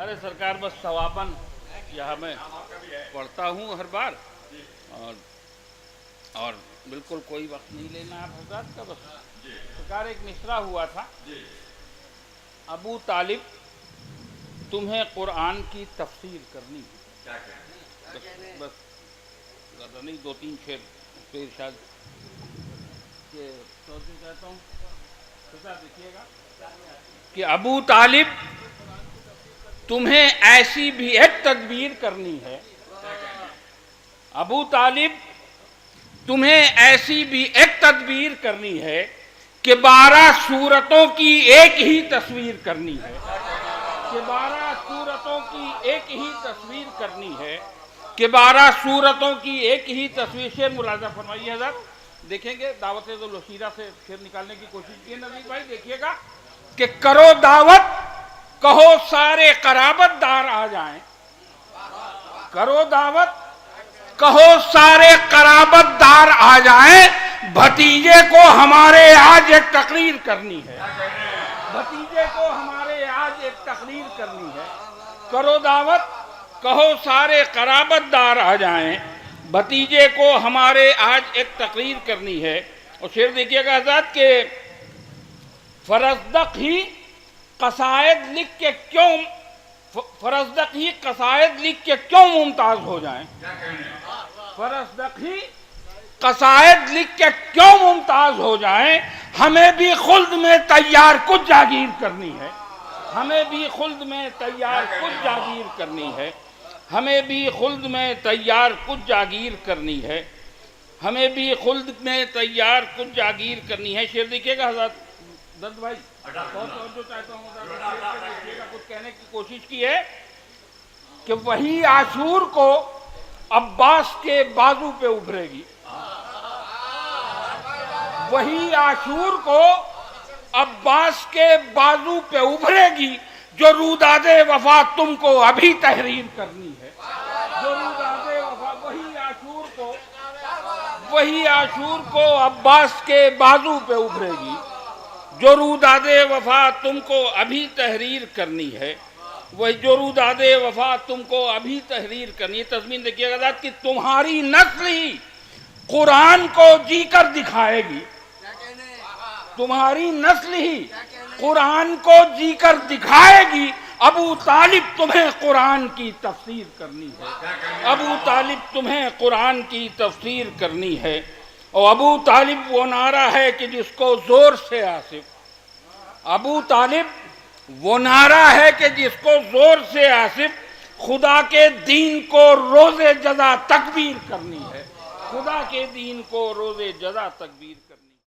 ارے سرکار بس ثواباً یہاں میں پڑھتا ہوں ہر بار، اور بالکل کوئی وقت نہیں لینا آپ حضرات کا. بس سرکار ایک مصرع ہوا تھا، ابو طالب تمہیں قرآن کی تفسیر کرنی ہے. بس زیادہ نہیں، 2-3 شعر پہ ارشاد کہ چوتھی کہتا ہوں دیکھیے گا کہ ابو طالب تمہیں ایسی بھی ایک تدبیر کرنی ہے، ابو طالب تمہیں ایسی بھی ایک تدبیر کرنی ہے کہ 12 سورتوں کی ایک ہی تصویر کرنی ہے، کہ 12 سورتوں کی ایک ہی تصویر کرنی ہے، کہ 12 سورتوں کی ایک ہی تصویر. شعر ملاحظہ فرمائیے حضرت، دیکھیں گے دعوت الوسیلہ سے شعر نکالنے کی کوشش کی ہے نظیر بھائی. دیکھیے گا کہ کرو دعوت کہو سارے قرابت دار آ جائیں، کرو دعوت کہو سارے قرابت دار آ جائیں، بھتیجے کو ہمارے آج ایک تقریر کرنی ہے، بھتیجے کو ہمارے آج ایک تقریر کرنی ہے. کرو دعوت کہو سارے قرابت دار آ جائیں، بھتیجے کو ہمارے آج ایک تقریر کرنی ہے. اور شعر دیکھیے گا حضرات کہ فرزدق ہی قصائد لکھ کے کیوں فرزدق ہی قصائد لکھ کے کیوں ممتاز ہو جائیں، فرزدق ہی قصائد لکھ کے کیوں ممتاز ہو جائیں، ہمیں بھی خلد میں تیار کچھ جاگیر کرنی ہے، ہمیں بھی خلد میں تیار کچھ جاگیر کرنی ہے، ہمیں بھی خلد میں تیار کچھ جاگیر کرنی ہے، ہمیں بھی خلد میں تیار کچھ جاگیر کرنی ہے. شعر دیکھیے گا حضرت درد بھائی، بہت توجہ چاہتا ہوں کچھ کہنے کی کوشش کی ہے کہ وہی عاشور کو عباس کے بازو پہ ابھرے گی، وہی عاشور کو عباس کے بازو پہ ابھرے گی، جو روداد وفا تم کو ابھی تحریر کرنی ہے، جو روداد وفا وہی عاشور کو عباس کے بازو پہ ابھرے گی، جو روداد وفا تم کو ابھی تحریر کرنی ہے، وہ جو روداد وفا تم کو ابھی تحریر کرنی ہے. تضمین دیکھیے گا کہ تمہاری نسل ہی قرآن کو جی کر دکھائے گی، تمہاری نسل ہی قرآن کو جی کر دکھائے گی. ابو طالب تمہیں قرآن کی تفسیر کرنی ہے، ابو طالب تمہیں قرآن کی تفسیر کرنی ہے. اور ابو طالب وہ نعرہ ہے کہ جس کو زور سے آصف، ابو طالب وہ نعرہ ہے کہ جس کو زور سے آصف خدا کے دین کو روز جزا تکبیر کرنی ہے، خدا کے دین کو روز جزا تکبیر کرنی ہے.